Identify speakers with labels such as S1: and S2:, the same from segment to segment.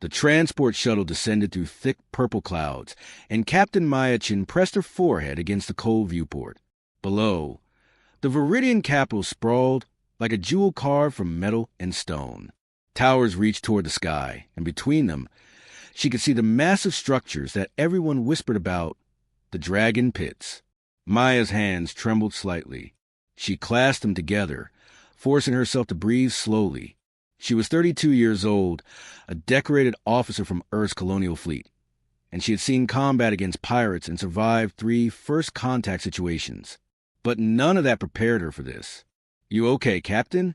S1: The transport shuttle descended through thick purple clouds, and Captain Mayachin pressed her forehead against the cold viewport. Below, the Viridian capital sprawled like a jewel carved from metal and stone. Towers reached toward the sky, and between them, she could see the massive structures that everyone whispered about, the dragon pits. Maya's hands trembled slightly. She clasped them together, forcing herself to breathe slowly. She was 32 years old, a decorated officer from Earth's colonial fleet, and she had seen combat against pirates and survived 3 first-contact situations. But none of that prepared her for this. "You okay, Captain?"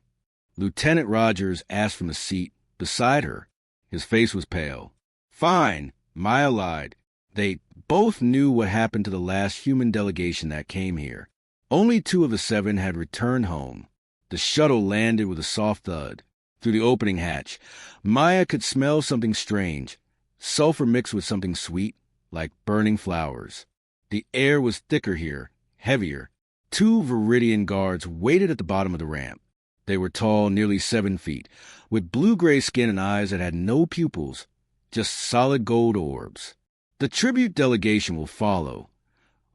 S1: Lieutenant Rogers asked from the seat beside her. His face was pale. "Fine," Maya lied. They both knew what happened to the last human delegation that came here. Only 2 of the 7 had returned home. The shuttle landed with a soft thud. Through the opening hatch, Maya could smell something strange, sulfur mixed with something sweet, like burning flowers. The air was thicker here, heavier. 2 Viridian guards waited at the bottom of the ramp. They were tall, nearly 7 feet, with blue-gray skin and eyes that had no pupils, just solid gold orbs. "The tribute delegation will follow,"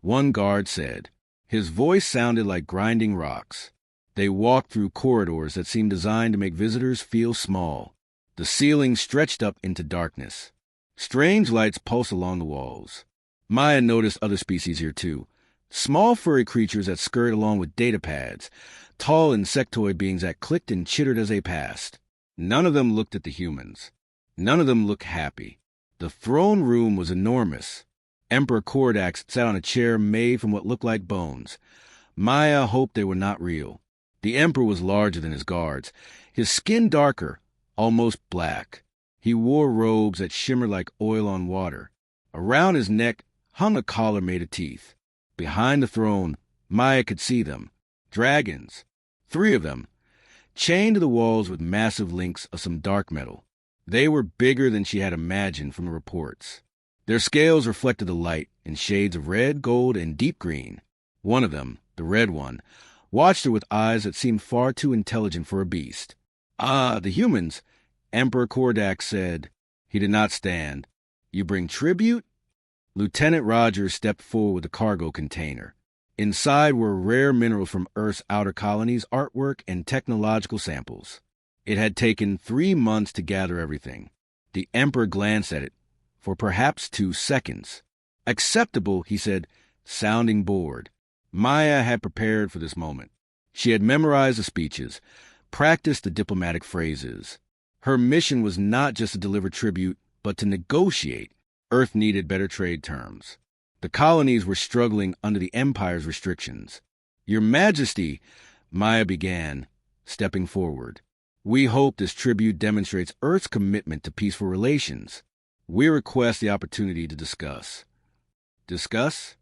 S1: one guard said. His voice sounded like grinding rocks. They walked through corridors that seemed designed to make visitors feel small. The ceiling stretched up into darkness. Strange lights pulsed along the walls. Maya noticed other species here, too. Small furry creatures that scurried along with data pads, tall insectoid beings that clicked and chittered as they passed. None of them looked at the humans. None of them looked happy. The throne room was enormous. Emperor Kordax sat on a chair made from what looked like bones. Maya hoped they were not real. The Emperor was larger than his guards, his skin darker, almost black. He wore robes that shimmered like oil on water. Around his neck hung a collar made of teeth. Behind the throne, Maya could see them. Dragons. 3 of them, chained to the walls with massive links of some dark metal. They were bigger than she had imagined from the reports. Their scales reflected the light in shades of red, gold, and deep green. One of them, the red one, watched her with eyes that seemed far too intelligent for a beast. "Ah, the humans," Emperor Kordax said. He did not stand. "You bring tribute?" Lieutenant Rogers stepped forward with a cargo container. Inside were rare minerals from Earth's outer colonies, artwork, and technological samples. It had taken 3 months to gather everything. The Emperor glanced at it for perhaps 2 seconds. "Acceptable," he said, sounding bored. Maya had prepared for this moment. She had memorized the speeches, practiced the diplomatic phrases. Her mission was not just to deliver tribute, but to negotiate. Earth needed better trade terms. The colonies were struggling under the Empire's restrictions. "Your Majesty," Maya began, stepping forward. "We hope this tribute demonstrates Earth's commitment to peaceful relations. We request the opportunity to discuss." "Discuss?"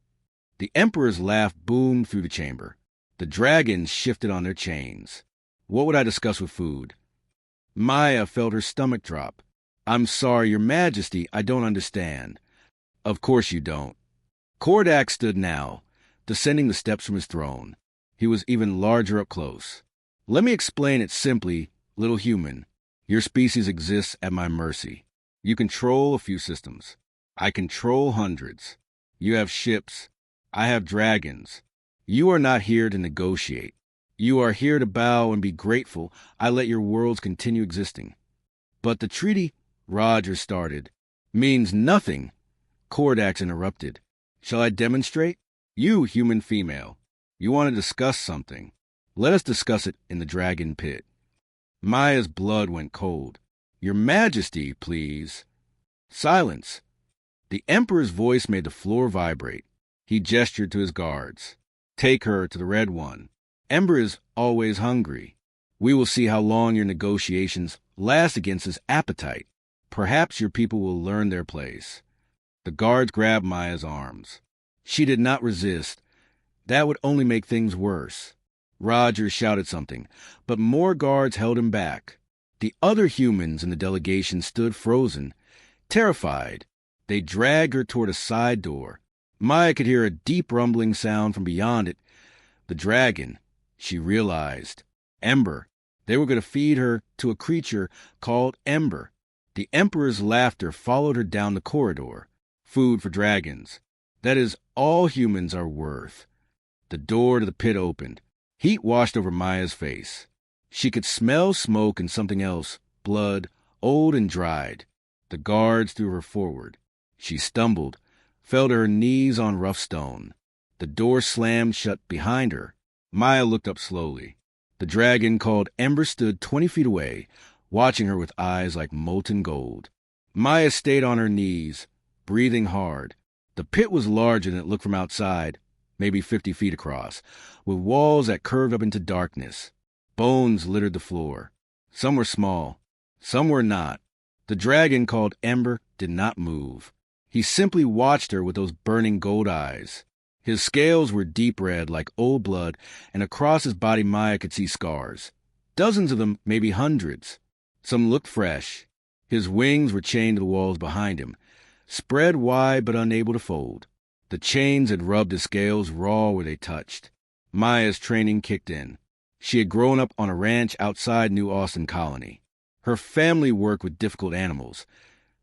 S1: The Emperor's laugh boomed through the chamber. The dragons shifted on their chains. "What would I discuss with food?" Maya felt her stomach drop. "I'm sorry, Your Majesty, I don't understand." "Of course you don't." Kordax stood now, descending the steps from his throne. He was even larger up close. "Let me explain it simply, little human. Your species exists at my mercy. You control a few systems. I control hundreds. You have ships. I have dragons. You are not here to negotiate. You are here to bow and be grateful I let your worlds continue existing. But the treaty," Roger started, "means nothing," Kordax interrupted. "Shall I demonstrate? You, human female, you want to discuss something. Let us discuss it in the dragon pit." Maya's blood went cold. "Your Majesty, please." Silence. The Emperor's voice made the floor vibrate. He gestured to his guards. "Take her to the red one. Ember is always hungry. We will see how long your negotiations last against his appetite. Perhaps your people will learn their place." The guards grabbed Maya's arms. She did not resist. That would only make things worse. Rogers shouted something, but more guards held him back. The other humans in the delegation stood frozen, terrified. They dragged her toward a side door. Maya could hear a deep rumbling sound from beyond it. The dragon, she realized. Ember. They were going to feed her to a creature called Ember. The Emperor's laughter followed her down the corridor. Food for dragons. That is all humans are worth. The door to the pit opened. Heat washed over Maya's face. She could smell smoke and something else, blood, old and dried. The guards threw her forward. She stumbled, fell to her knees on rough stone. The door slammed shut behind her. Maya looked up slowly. The dragon called Ember stood 20 feet away, watching her with eyes like molten gold. Maya stayed on her knees, breathing hard. The pit was larger than it looked from outside, maybe 50 feet across, with walls that curved up into darkness. Bones littered the floor. Some were small, some were not. The dragon called Ember did not move. He simply watched her with those burning gold eyes. His scales were deep red like old blood, and across his body Maya could see scars. Dozens of them, maybe hundreds. Some looked fresh. His wings were chained to the walls behind him, spread wide but unable to fold. The chains had rubbed his scales raw where they touched. Maya's training kicked in. She had grown up on a ranch outside New Austin Colony. Her family worked with difficult animals,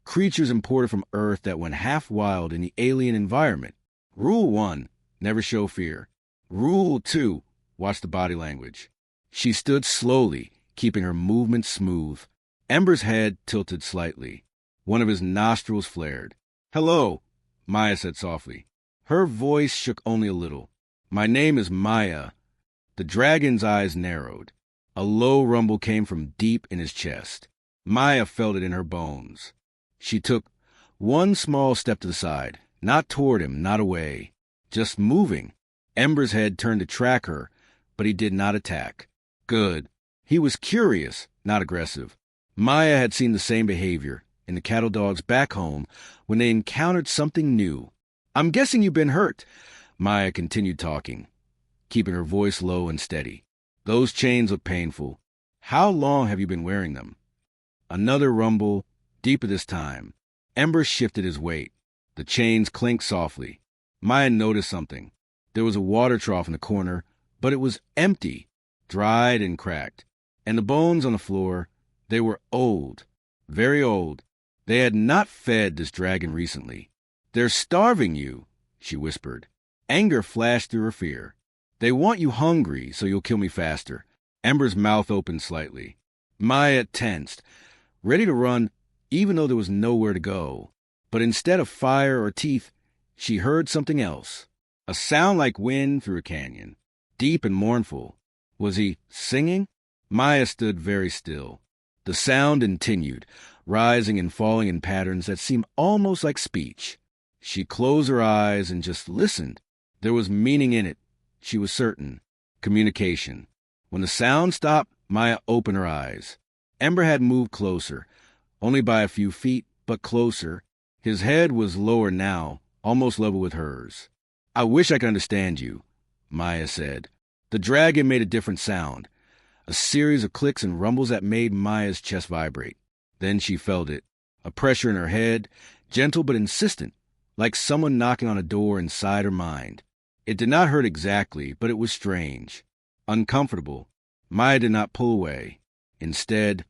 S1: creatures imported from Earth that went half wild in the alien environment. Rule 1, never show fear. Rule 2, watch the body language. She stood slowly, keeping her movements smooth. Ember's head tilted slightly. One of his nostrils flared. "Hello," Maya said softly. Her voice shook only a little. "My name is Maya." The dragon's eyes narrowed. A low rumble came from deep in his chest. Maya felt it in her bones. She took one small step to the side, not toward him, not away, just moving. Ember's head turned to track her, but he did not attack. Good. He was curious, not aggressive. Maya had seen the same behavior in the cattle dogs back home when they encountered something new. "I'm guessing you've been hurt," Maya continued talking, keeping her voice low and steady. "Those chains look painful. How long have you been wearing them?" Another rumble, deeper this time. Ember shifted his weight. The chains clinked softly. Maya noticed something. There was a water trough in the corner, but it was empty, dried and cracked. And the bones on the floor, they were old, very old. They had not fed this dragon recently. "They're starving you," she whispered. Anger flashed through her fear. "They want you hungry, so you'll kill me faster." Ember's mouth opened slightly. Maya tensed, ready to run, even though there was nowhere to go. But instead of fire or teeth, she heard something else. A sound like wind through a canyon, deep and mournful. Was he singing? Maya stood very still. The sound continued, rising and falling in patterns that seemed almost like speech. She closed her eyes and just listened. There was meaning in it. She was certain. Communication. When the sound stopped, Maya opened her eyes. Ember had moved closer, only by a few feet, but closer. His head was lower now, almost level with hers. "I wish I could understand you," Maya said. The dragon made a different sound, a series of clicks and rumbles that made Maya's chest vibrate. Then she felt it, a pressure in her head, gentle but insistent, like someone knocking on a door inside her mind. It did not hurt exactly, but it was strange, uncomfortable. Maya did not pull away. Instead,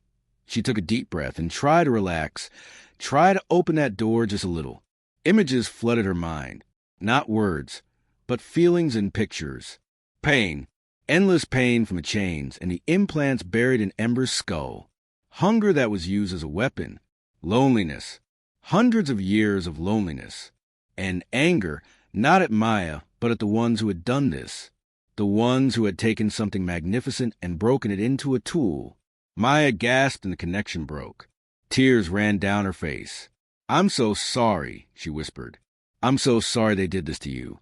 S1: she took a deep breath and tried to relax, tried to open that door just a little. Images flooded her mind, not words, but feelings and pictures. Pain, endless pain from the chains and the implants buried in Ember's skull. Hunger that was used as a weapon. Loneliness, hundreds of years of loneliness. And anger, not at Maya, but at the ones who had done this. The ones who had taken something magnificent and broken it into a tool. Maya gasped and the connection broke. Tears ran down her face. "I'm so sorry," she whispered. "I'm so sorry they did this to you."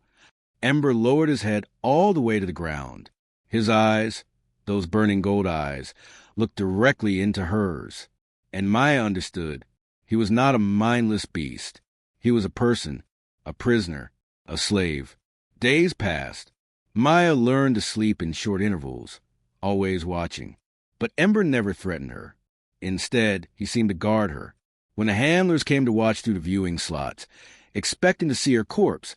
S1: Ember lowered his head all the way to the ground. His eyes, those burning gold eyes, looked directly into hers. And Maya understood. He was not a mindless beast. He was a person, a prisoner, a slave. Days passed. Maya learned to sleep in short intervals, always watching. But Ember never threatened her. Instead, he seemed to guard her. When the handlers came to watch through the viewing slots, expecting to see her corpse,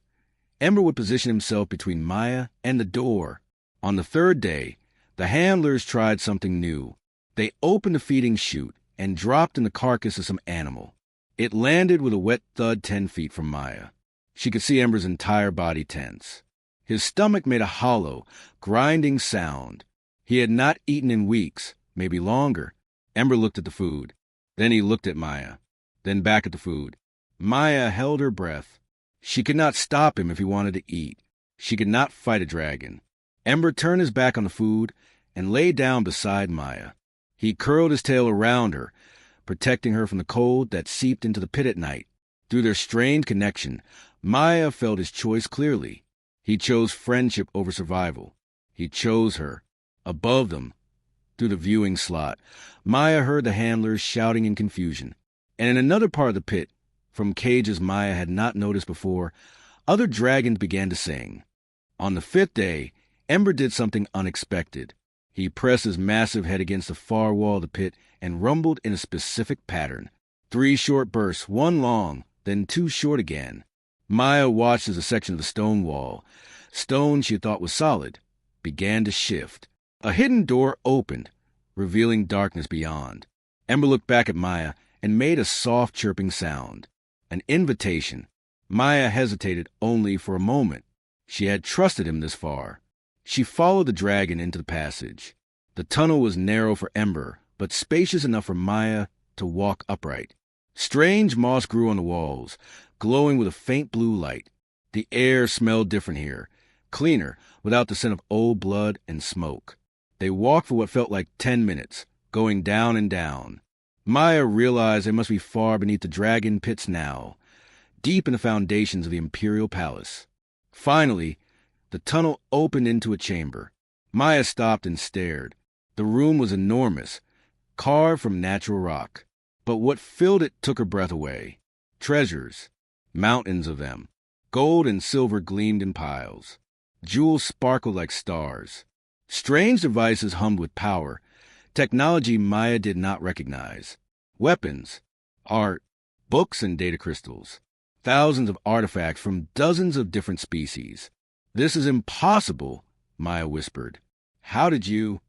S1: Ember would position himself between Maya and the door. On the third day, the handlers tried something new. They opened the feeding chute, and dropped in the carcass of some animal. It landed with a wet thud 10 feet from Maya. She could see Ember's entire body tense. His stomach made a hollow, grinding sound. He had not eaten in weeks, maybe longer. Ember looked at the food. Then he looked at Maya. Then back at the food. Maya held her breath. She could not stop him if he wanted to eat. She could not fight a dragon. Ember turned his back on the food and lay down beside Maya. He curled his tail around her, protecting her from the cold that seeped into the pit at night. Through their strained connection, Maya felt his choice clearly. He chose friendship over survival. He chose her. Above them, through the viewing slot, Maya heard the handlers shouting in confusion. And in another part of the pit, from cages Maya had not noticed before, other dragons began to sing. On the 5th day, Ember did something unexpected. He pressed his massive head against the far wall of the pit and rumbled in a specific pattern. 3 short bursts, 1 long, then 2 short again. Maya watched as a section of the stone wall, stone she thought was solid, began to shift. A hidden door opened, revealing darkness beyond. Ember looked back at Maya and made a soft chirping sound. An invitation. Maya hesitated only for a moment. She had trusted him this far. She followed the dragon into the passage. The tunnel was narrow for Ember, but spacious enough for Maya to walk upright. Strange moss grew on the walls, glowing with a faint blue light. The air smelled different here, cleaner, without the scent of old blood and smoke. They walked for what felt like 10 minutes, going down and down. Maya realized they must be far beneath the dragon pits now, deep in the foundations of the Imperial Palace. Finally, the tunnel opened into a chamber. Maya stopped and stared. The room was enormous, carved from natural rock. But what filled it took her breath away. Treasures, mountains of them. Gold and silver gleamed in piles. Jewels sparkled like stars. Strange devices hummed with power, technology Maya did not recognize. Weapons, art, books, and data crystals. Thousands of artifacts from dozens of different species. "This is impossible," Maya whispered. "How did you—"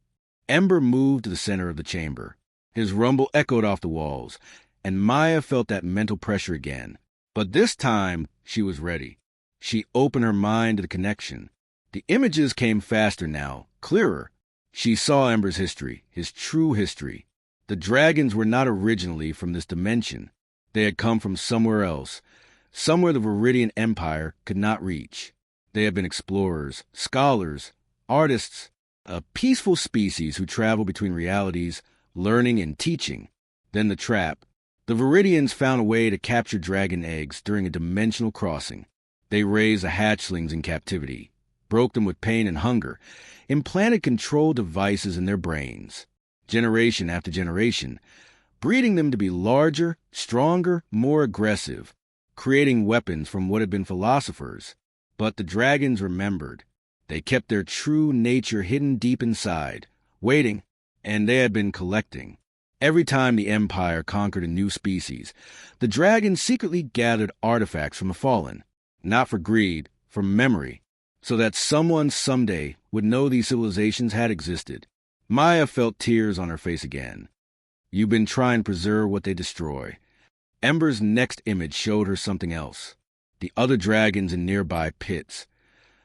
S1: Ember moved to the center of the chamber. His rumble echoed off the walls, and Maya felt that mental pressure again. But this time, she was ready. She opened her mind to the connection. The images came faster now, clearer. She saw Ember's history, his true history. The dragons were not originally from this dimension. They had come from somewhere else, somewhere the Viridian Empire could not reach. They had been explorers, scholars, artists, a peaceful species who traveled between realities, learning and teaching. Then the trap. The Viridians found a way to capture dragon eggs during a dimensional crossing. They raised the hatchlings in captivity, broke them with pain and hunger, implanted control devices in their brains, generation after generation, breeding them to be larger, stronger, more aggressive, creating weapons from what had been philosophers. But the dragons remembered. They kept their true nature hidden deep inside, waiting, and they had been collecting. Every time the Empire conquered a new species, the dragons secretly gathered artifacts from the fallen, not for greed, for memory, so that someone someday would know these civilizations had existed. Maya felt tears on her face again. You've been trying to preserve what they destroy. Ember's next image showed her something else. The other dragons in nearby pits.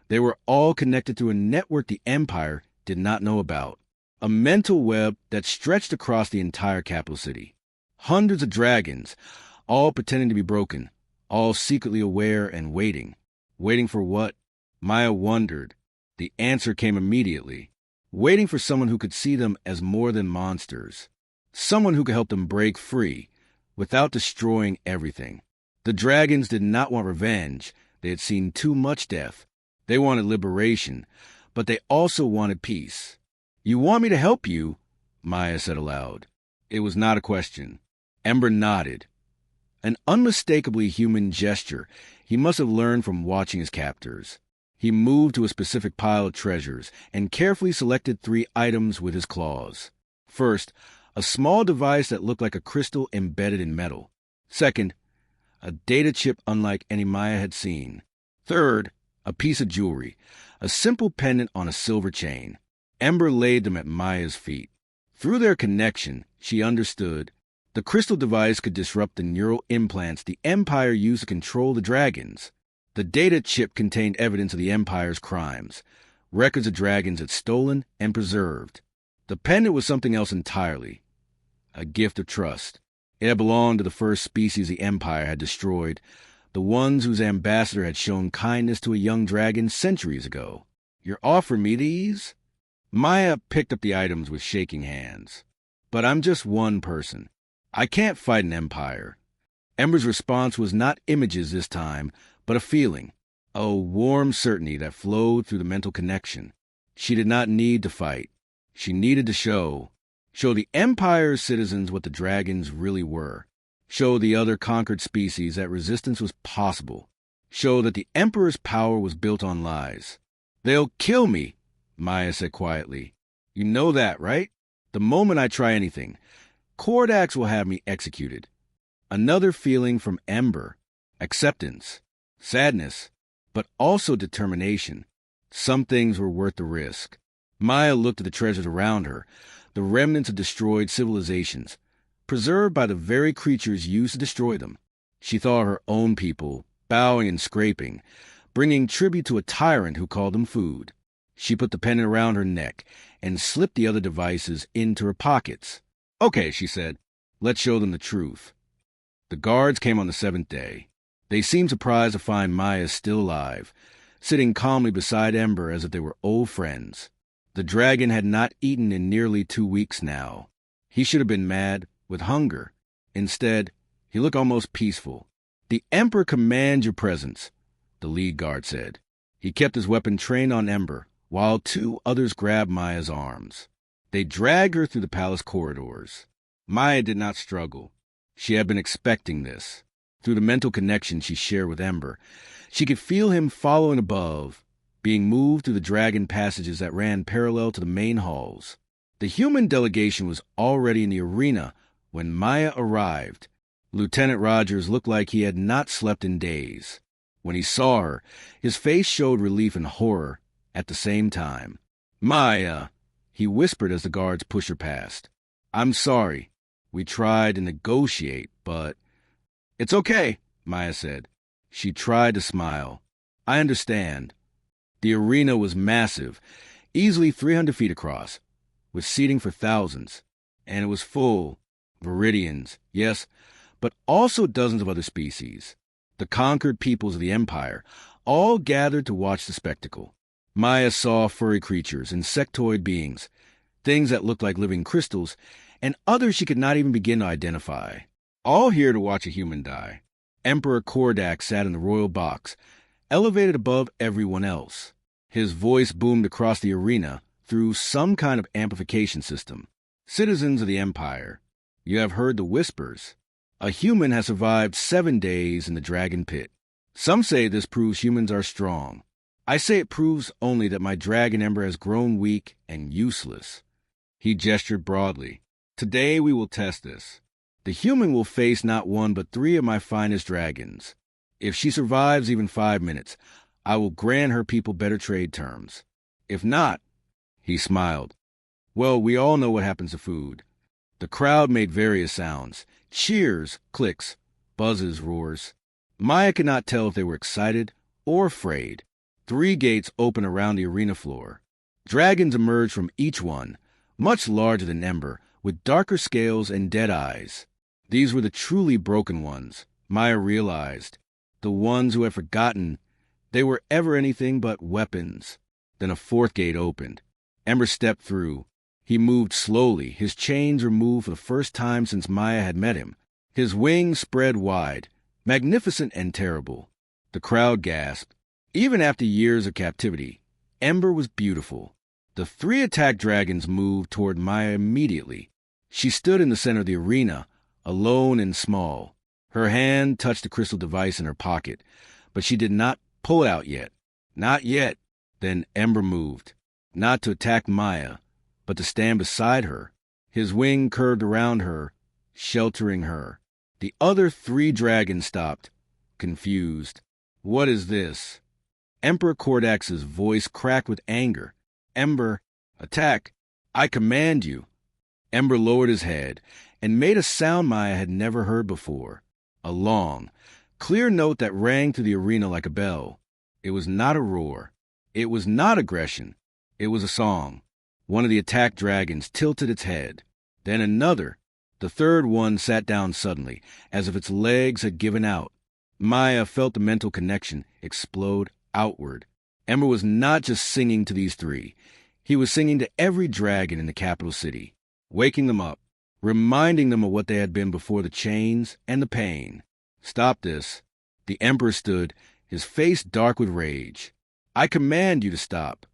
S1: They were all connected through a network the Empire did not know about. A mental web that stretched across the entire capital city. Hundreds of dragons, all pretending to be broken, all secretly aware and waiting. Waiting for what? Maya wondered. The answer came immediately. Waiting for someone who could see them as more than monsters. Someone who could help them break free, without destroying everything. The dragons did not want revenge. They had seen too much death. They wanted liberation, but they also wanted peace. "You want me to help you?" Maya said aloud. It was not a question. Ember nodded. An unmistakably human gesture he must have learned from watching his captors. He moved to a specific pile of treasures and carefully selected 3 items with his claws. First, a small device that looked like a crystal embedded in metal. Second, a data chip unlike any Maya had seen. Third, a piece of jewelry, a simple pendant on a silver chain. Ember laid them at Maya's feet. Through their connection, she understood The crystal device could disrupt the neural implants the Empire used to control the dragons. The data chip contained evidence of the Empire's crimes, records of dragons it stolen and preserved. The pendant was something else entirely, a gift of trust. It had belonged to the first species the Empire had destroyed, the ones whose ambassador had shown kindness to a young dragon centuries ago. "You're offering me these?" Maya picked up the items with shaking hands. "But I'm just one person. I can't fight an empire." Ember's response was not images this time, but a feeling, a warm certainty that flowed through the mental connection. She did not need to fight. She needed to show the Empire's citizens what the dragons really were. Show the other conquered species that resistance was possible. Show that the Emperor's power was built on lies. "They'll kill me," Maya said quietly. "You know that, right? The moment I try anything, Kordax will have me executed." Another feeling from Ember. Acceptance. Sadness. But also determination. Some things were worth the risk. Maya looked at the treasures around her, the remnants of destroyed civilizations, preserved by the very creatures used to destroy them. She thought her own people, bowing and scraping, bringing tribute to a tyrant who called them food. She put the pendant around her neck and slipped the other devices into her pockets. "Okay," she said, "let's show them the truth." The guards came on the 7th day. They seemed surprised to find Maya still alive, sitting calmly beside Ember as if they were old friends. The dragon had not eaten in nearly 2 weeks now. He should have been mad with hunger. Instead, he looked almost peaceful. "The Emperor commands your presence," the lead guard said. He kept his weapon trained on Ember, while 2 others grabbed Maya's arms. They dragged her through the palace corridors. Maya did not struggle. She had been expecting this. Through the mental connection she shared with Ember, she could feel him following above, being moved through the dragon passages that ran parallel to the main halls. The human delegation was already in the arena when Maya arrived. Lieutenant Rogers looked like he had not slept in days. When he saw her, his face showed relief and horror at the same time. "Maya," he whispered as the guards pushed her past. "I'm sorry. We tried to negotiate, but—" "It's okay," Maya said. She tried to smile. "I understand." The arena was massive, easily 300 feet across, with seating for thousands, and it was full. Viridians, yes, but also dozens of other species. The conquered peoples of the Empire, all gathered to watch the spectacle. Maya saw furry creatures, insectoid beings, things that looked like living crystals, and others she could not even begin to identify. All here to watch a human die. Emperor Kordax sat in the royal box, elevated above everyone else. His voice boomed across the arena through some kind of amplification system. "Citizens of the Empire, you have heard the whispers. A human has survived 7 days in the dragon pit. Some say this proves humans are strong. I say it proves only that my dragon Ember has grown weak and useless." He gestured broadly. "Today we will test this. The human will face not 1 but 3 of my finest dragons. If she survives even 5 minutes, I will grant her people better trade terms. If not—" he smiled. "Well, we all know what happens to food." The crowd made various sounds. Cheers, clicks, buzzes, roars. Maya could not tell if they were excited or afraid. 3 gates opened around the arena floor. Dragons emerged from each one, much larger than Ember, with darker scales and dead eyes. These were the truly broken ones, Maya realized. The ones who had forgotten they were ever anything but weapons. Then a 4th gate opened. Ember stepped through. He moved slowly, his chains removed for the first time since Maya had met him. His wings spread wide, magnificent and terrible. The crowd gasped. Even after years of captivity, Ember was beautiful. The 3 attack dragons moved toward Maya immediately. She stood in the center of the arena, alone and small. Her hand touched the crystal device in her pocket, but she did not pull it out yet. Not yet. Then Ember moved, not to attack Maya, but to stand beside her. His wing curved around her, sheltering her. The other 3 dragons stopped, confused. "What is this?" Emperor Kordax's voice cracked with anger. "Ember, attack! I command you!" Ember lowered his head, and made a sound Maya had never heard before. A long, clear note that rang through the arena like a bell. It was not a roar. It was not aggression. It was a song. One of the attacked dragons tilted its head. Then another. The third one sat down suddenly, as if its legs had given out. Maya felt the mental connection explode outward. Ember was not just singing to these three. He was singing to every dragon in the capital city, waking them up, reminding them of what they had been before the chains and the pain. Stop this. The Emperor stood, his face dark with rage. I command you to stop.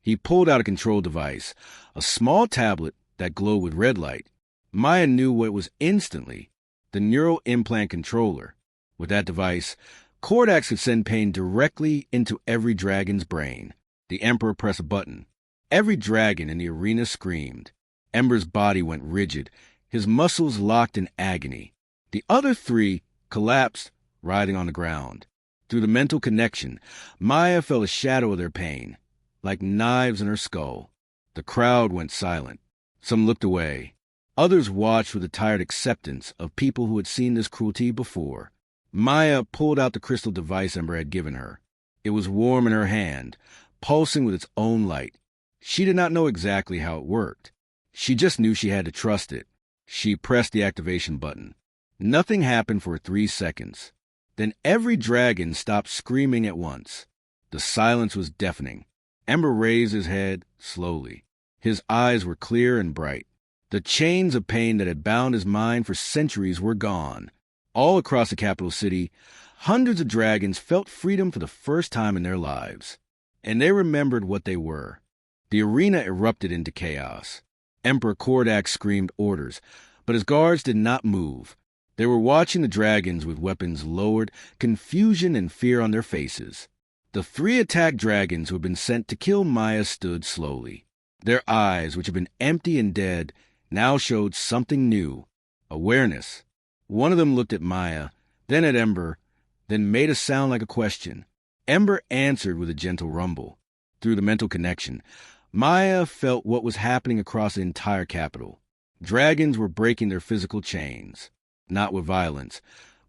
S1: He pulled out a control device, a small tablet that glowed with red light. Maya knew what it was instantly, the neural implant controller. With that device, Kordax could send pain directly into every dragon's brain. The Emperor pressed a button. Every dragon in the arena screamed. Ember's body went rigid, his muscles locked in agony. The other three collapsed, writhing on the ground. Through the mental connection, Maya felt a shadow of their pain, like knives in her skull. The crowd went silent. Some looked away. Others watched with a tired acceptance of people who had seen this cruelty before. Maya pulled out the crystal device Ember had given her. It was warm in her hand, pulsing with its own light. She did not know exactly how it worked. She just knew she had to trust it. She pressed the activation button. Nothing happened for 3 seconds. Then every dragon stopped screaming at once. The silence was deafening. Ember raised his head slowly. His eyes were clear and bright. The chains of pain that had bound his mind for centuries were gone. All across the capital city, hundreds of dragons felt freedom for the first time in their lives. And they remembered what they were. The arena erupted into chaos. Emperor Kordax screamed orders, but his guards did not move. They were watching the dragons with weapons lowered, confusion and fear on their faces. The 3 attacked dragons who had been sent to kill Maya stood slowly. Their eyes, which had been empty and dead, now showed something new. Awareness. One of them looked at Maya, then at Ember, then made a sound like a question. Ember answered with a gentle rumble. Through the mental connection, Maya felt what was happening across the entire capital. Dragons were breaking their physical chains, not with violence,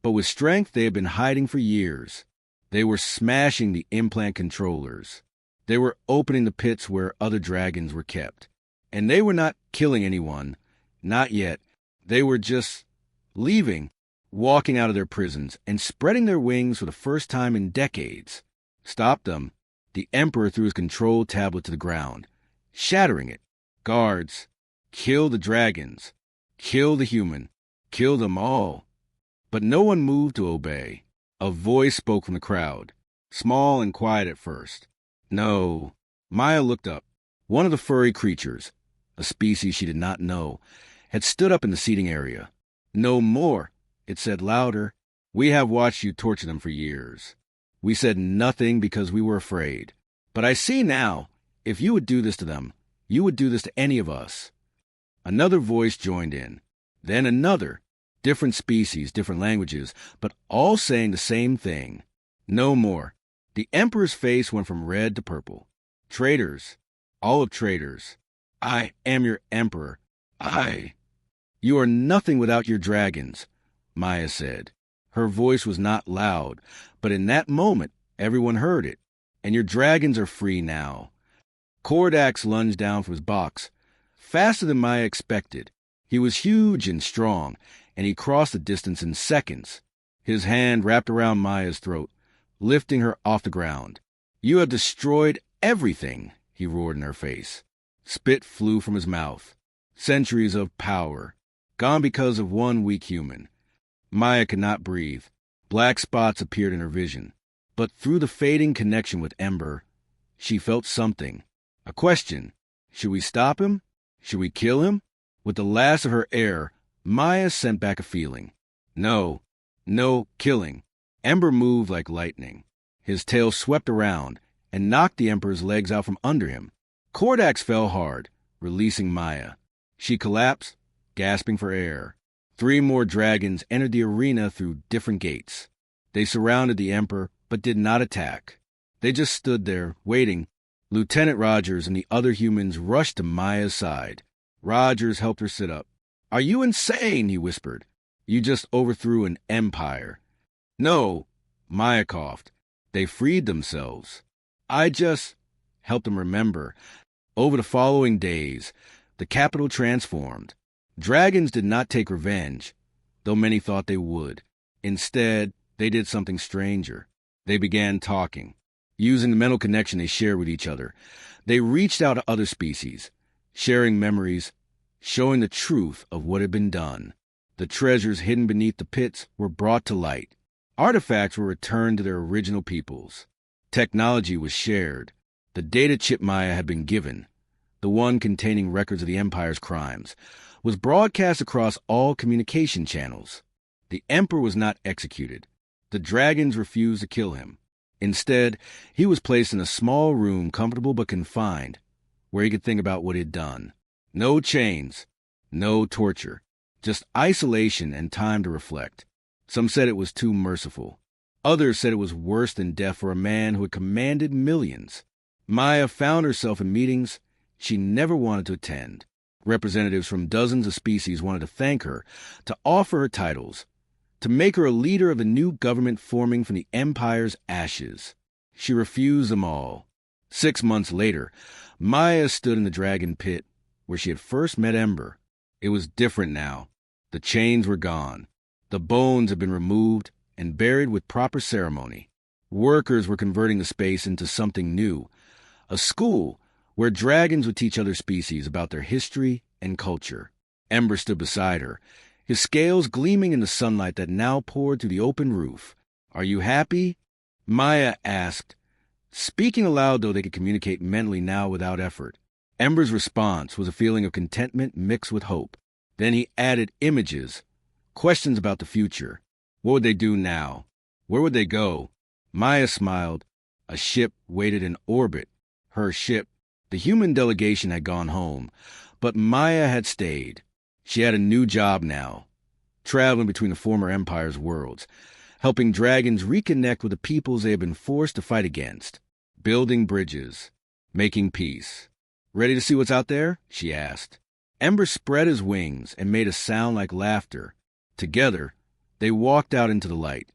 S1: but with strength they had been hiding for years. They were smashing the implant controllers. They were opening the pits where other dragons were kept. And they were not killing anyone. Not yet. They were just leaving, walking out of their prisons, and spreading their wings for the first time in decades. Stop them. The Emperor threw his control tablet to the ground, shattering it. Guards, kill the dragons. Kill the human. Kill them all. But no one moved to obey. A voice spoke from the crowd, small and quiet at first. No. Maya looked up. One of the furry creatures, a species she did not know, had stood up in the seating area. No more, it said louder. We have watched you torture them for years. We said nothing because we were afraid. But I see now, if you would do this to them, you would do this to any of us. Another voice joined in. Then another. Different species, different languages, but all saying the same thing. No more. The Emperor's face went from red to purple. Traitors. All of traitors. I am your Emperor. You are nothing without your dragons, Maya said. Her voice was not loud, but in that moment, everyone heard it. And your dragons are free now. Kordax lunged down from his box, faster than Maya expected. He was huge and strong, and he crossed the distance in seconds. His hand wrapped around Maya's throat, lifting her off the ground. You have destroyed everything, he roared in her face. Spit flew from his mouth. Centuries of power, gone because of one weak human. Maya could not breathe. Black spots appeared in her vision. But through the fading connection with Ember, she felt something. A question. Should we stop him? Should we kill him? With the last of her air, Maya sent back a feeling. No, killing. Ember moved like lightning. His tail swept around and knocked the Emperor's legs out from under him. Kordax fell hard, releasing Maya. She collapsed, gasping for air. 3 more dragons entered the arena through different gates. They surrounded the Emperor, but did not attack. They just stood there, waiting. Lieutenant Rogers and the other humans rushed to Maya's side. Rogers helped her sit up. "Are you insane?" he whispered. "You just overthrew an empire." "No," Maya coughed. "They freed themselves. I just helped them remember." Over the following days, the capital transformed. Dragons did not take revenge, though many thought they would. Instead, they did something stranger. They began talking. Using the mental connection they shared with each other, they reached out to other species, sharing memories, showing the truth of what had been done. The treasures hidden beneath the pits were brought to light. Artifacts were returned to their original peoples. Technology was shared. The data chip Maya had been given, the one containing records of the Empire's crimes, was broadcast across all communication channels. The Emperor was not executed. The dragons refused to kill him. Instead, he was placed in a small room, comfortable but confined, where he could think about what he'd done. No chains, no torture, just isolation and time to reflect. Some said it was too merciful. Others said it was worse than death for a man who had commanded millions. Maya found herself in meetings she never wanted to attend. Representatives from dozens of species wanted to thank her, to offer her titles, to make her a leader of the new government forming from the Empire's ashes. She refused them all. 6 months later, Maya stood in the dragon pit where she had first met Ember. It was different now. The chains were gone. The bones had been removed and buried with proper ceremony. Workers were converting the space into something new, a school where dragons would teach other species about their history and culture. Ember stood beside her, his scales gleaming in the sunlight that now poured through the open roof. "Are you happy?" Maya asked, speaking aloud though they could communicate mentally now without effort. Ember's response was a feeling of contentment mixed with hope. Then he added images, questions about the future. What would they do now? Where would they go? Maya smiled. A ship waited in orbit. Her ship. The human delegation had gone home, but Maya had stayed. She had a new job now, traveling between the former Empire's worlds, helping dragons reconnect with the peoples they had been forced to fight against, building bridges, making peace. "Ready to see what's out there?" she asked. Ember spread his wings and made a sound like laughter. Together, they walked out into the light.